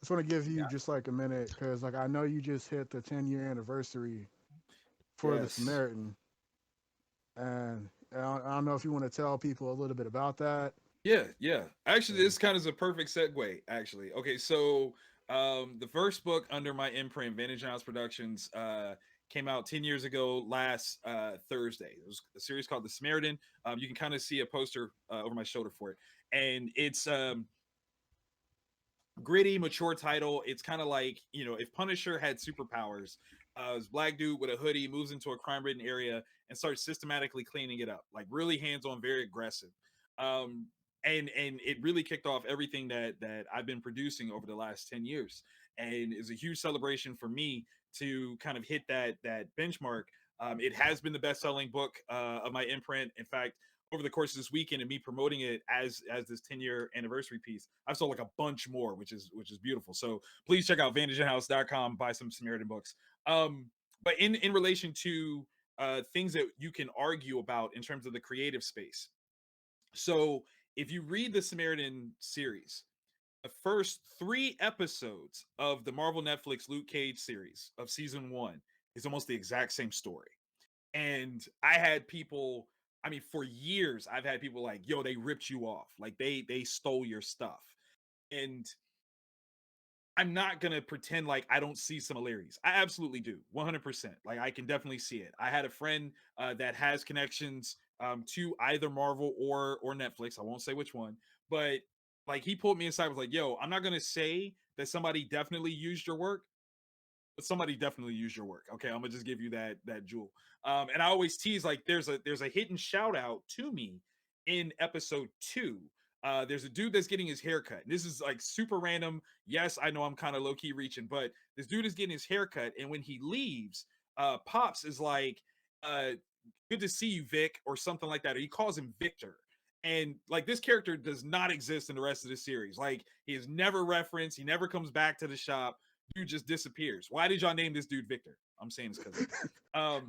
just want to give you Yeah. just like a minute because like I know you just hit the 10-year anniversary for the Yes. Samaritan, and I don't know if you want to tell people a little bit about that. Yeah, yeah. Actually, this kind of is a perfect segue. Actually, okay. So, the first book under my imprint, Vantage House Productions, came out 10 years ago last Thursday. It was a series called The Samaritan. You can kind of see a poster over my shoulder for it, and it's gritty, mature title. It's kind of like, if Punisher had superpowers, this black dude with a hoodie moves into a crime-ridden area and starts systematically cleaning it up, like really hands-on, very aggressive. Um, and it really kicked off everything that I've been producing over the last 10 years, and is a huge celebration for me to kind of hit that benchmark. It has been the best-selling book of my imprint. In fact, over the course of this weekend and me promoting it as this 10-year anniversary piece, I've sold like a bunch more, which is beautiful. So please check out vantagehouse.com, buy some Samaritan books. But in relation to things that you can argue about in terms of the creative space. So if you read the Samaritan series, the first 3 episodes of the Marvel Netflix Luke Cage series of season 1 is almost the exact same story. And I had people, I mean, for years, I've had people like, yo, they ripped you off. Like they stole your stuff. And I'm not gonna pretend like I don't see similarities. I absolutely do, 100%. Like I can definitely see it. I had a friend that has connections to either Marvel or Netflix. I won't say which one, but like he pulled me aside, was like, "Yo, I'm not gonna say that somebody definitely used your work, but somebody definitely used your work. Okay, I'm gonna just give you that jewel." And I always tease like there's a hidden shout out to me in episode 2. There's a dude that's getting his hair cut. This is like super random. Yes, I know I'm kind of low key reaching, but this dude is getting his hair cut, and when he leaves, Pops is like, "Good to see you, Vic," or something like that. Or he calls him Victor. And like this character does not exist in the rest of the series. Like he is never referenced. He never comes back to the shop. Dude just disappears. Why did y'all name this dude Victor? I'm saying it's because of that.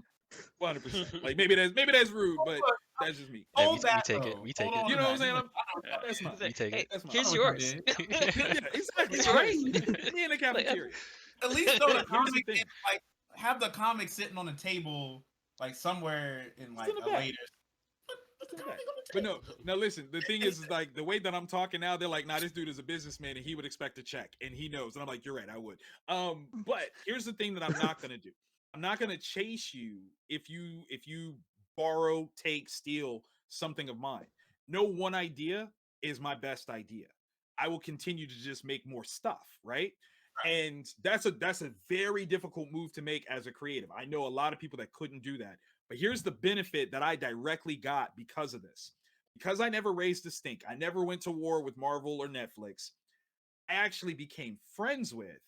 100%. Like maybe that's rude, but that's just me. Hey, Hold we that take it. though. We Hold take it. on You to know what I'm that. He's saying? like, I don't know That's what mine. that He's like, is. we take Hey, it. That's mine. I don't here's know what yours. that is. Yeah, exactly. It's All right. yours. Me in the Like, cafeteria. At least throw the But here's the comic in, thing. like have the comic sitting on the table, like somewhere in It's like in the a back. later. Put It's the in the comic back. on the But no, table. now listen, the thing is like the way that I'm talking now, they're like, nah, this dude is a businessman and he would expect a check and he knows. And I'm like, you're right, I would. But here's the thing that I'm not gonna do. I'm not gonna chase you if you borrow, take, steal something of mine. No one idea is my best idea. I will continue to just make more stuff, right? And that's a very difficult move to make as a creative. I know a lot of people that couldn't do that. But here's the benefit that I directly got because of this. Because I never raised a stink, I never went to war with Marvel or Netflix. I actually became friends with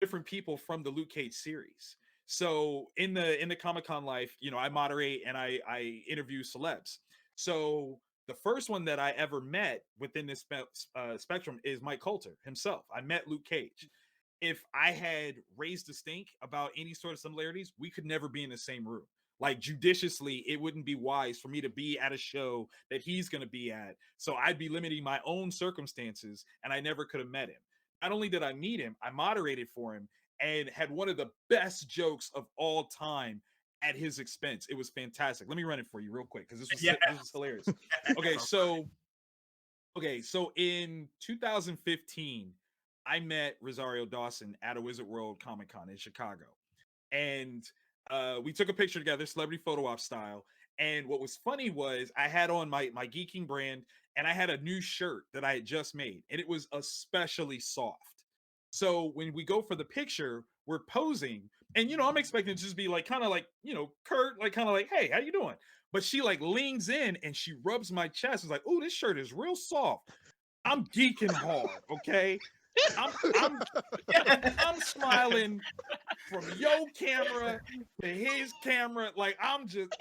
different people from the Luke Cage series. So in the Comic Con life, I moderate and I interview celebs. So the first one that I ever met within this spectrum is Mike Coulter himself. I met Luke Cage. If I had raised a stink about any sort of similarities, we could never be in the same room. Like judiciously, it wouldn't be wise for me to be at a show that he's going to be at. So I'd be limiting my own circumstances, and I never could have met him. Not only did I meet him, I moderated for him and had one of the best jokes of all time at his expense. It was fantastic. Let me run it for you real quick because this was Yeah. this was hilarious. Okay, so in 2015, I met Rosario Dawson at a Wizard World Comic Con in Chicago, and we took a picture together, celebrity photo op style. And what was funny was I had on my geeking brand, and I had a new shirt that I had just made, and it was especially soft. So when we go for the picture, we're posing, and I'm expecting to just be like kind of like Kurt, like kind of like, hey, how you doing? But she like leans in and she rubs my chest. It's like, oh, this shirt is real soft. I'm geeking hard, okay? I'm I'm smiling from your camera to his camera. Like I'm just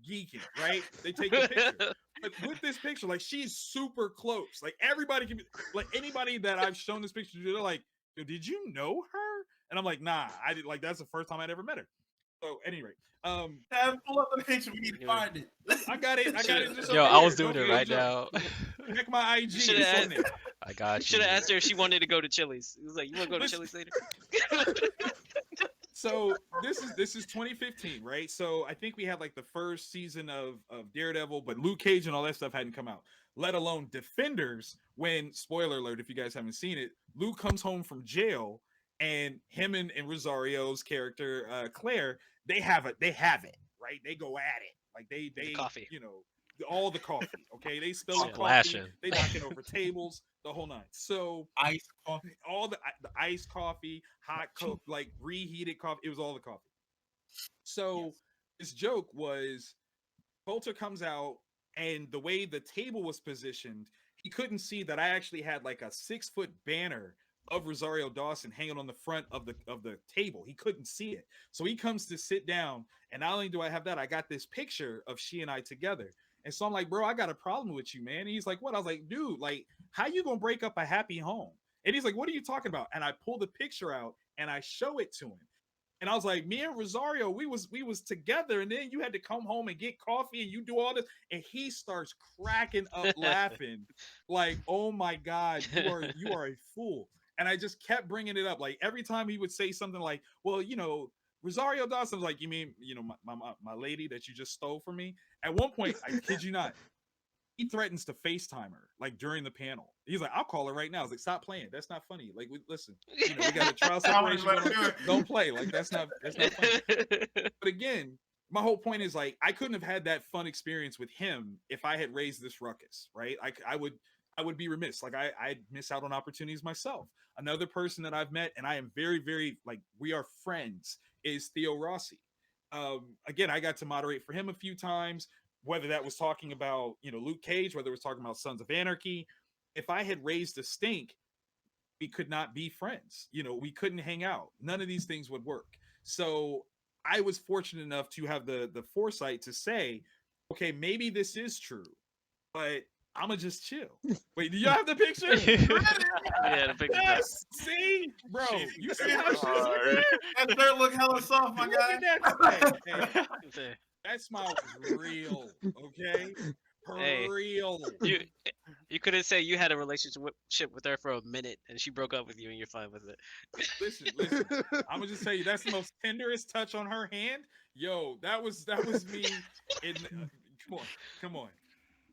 geeking, right? They take the picture. But with this picture, like she's super close. Like everybody can be like anybody that I've shown this picture to, they're like, yo, did you know her? And I'm like, nah, I did like that's the first time I'd ever met her. So anyway, Pull up the picture. We need to find it. I got it. I got it. Just Yo, over I here. was doing Don't it be a right jerk. now. Check my IG. You should It's have on there. I got you. Should have asked her if she wanted to go to Chili's. He was like, "You want to go to Listen. Chili's later?" So this is 2015, right? So I think we had like the first season of Daredevil, but Luke Cage and all that stuff hadn't come out. Let alone Defenders. When, spoiler alert, if you guys haven't seen it, Luke comes home from jail, and him and Rosario's character Claire, they have it, right? They go at it like they coffee. you know, all the coffee. Okay, they spill the Shit, coffee, lashing. they knocking over tables, the whole nine. So Iced coffee. all the iced coffee, hot coffee, like reheated coffee. It was all the coffee. So this joke was Coulter comes out, and the way the table was positioned, he couldn't see that I actually had like a 6-foot banner of Rosario Dawson hanging on the front of the table. He couldn't see it. So he comes to sit down, and not only do I have that, I got this picture of she and I together. And so I'm like, bro, I got a problem with you, man. And he's like, what? I was like, dude, like, how you gonna break up a happy home? And he's like, what are you talking about? And I pull the picture out and I show it to him. And I was like, me and Rosario, we was together, and then you had to come home and get coffee and you do all this. And he starts cracking up laughing, like, oh my God, you are a fool. And I just kept bringing it up. Like every time he would say something like, well, you know, Rosario Dawson was like, you mean, you know, my lady that you just stole from me? At one point, I kid you not, he threatens to FaceTime her like during the panel. He's like, I'll call her right now. I was like, stop playing. That's not funny. Like, listen, you know, we got a trial separation going on. Don't play. Like, that's not funny. But again, my whole point is like, I couldn't have had that fun experience with him if I had raised this ruckus, right? I would be remiss. Like I'd miss out on opportunities myself. Another person that I've met, and I am very, very, like, we are friends, is Theo Rossi. Again, I got to moderate for him a few times, whether that was talking about, you know, Luke Cage, whether it was talking about Sons of Anarchy. If I had raised a stink, we could not be friends. You know, we couldn't hang out. None of these things would work. So I was fortunate enough to have the foresight to say, okay, maybe this is true, but I'ma just chill. Wait, do you have the picture? Yeah, the picture. Yes. See, bro, you see how she's That dirt look hella soft, my guy. Hey, that smile was real, okay? For Hey, real. You couldn't say you had a relationship with her for a minute and she broke up with you and you're fine with it. Listen. I'm gonna just tell you, that's the most tenderest touch on her hand. Yo, that was me. Come on.